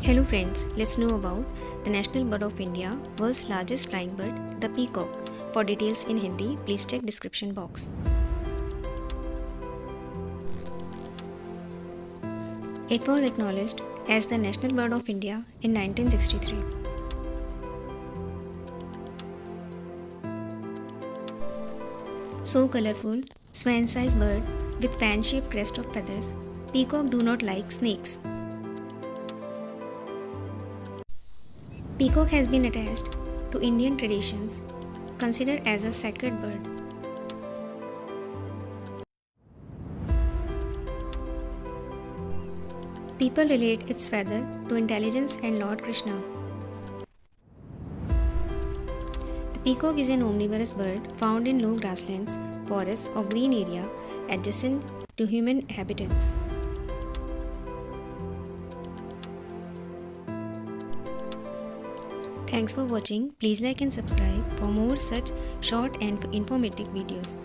Hello friends, let's know about the national bird of India, world's largest flying bird, the peacock. For details in Hindi, please check description box. It was acknowledged as the national bird of India in 1963. So colorful, swan-sized bird with fan-shaped crest of feathers, peacock do not like snakes. Peacock has been attached to Indian traditions, considered as a sacred bird. People relate its feather to intelligence and Lord Krishna. The peacock is an omnivorous bird found in low grasslands, forests, or green area adjacent to human habitats. Thanks for watching. Please like and subscribe for more such short and informative videos.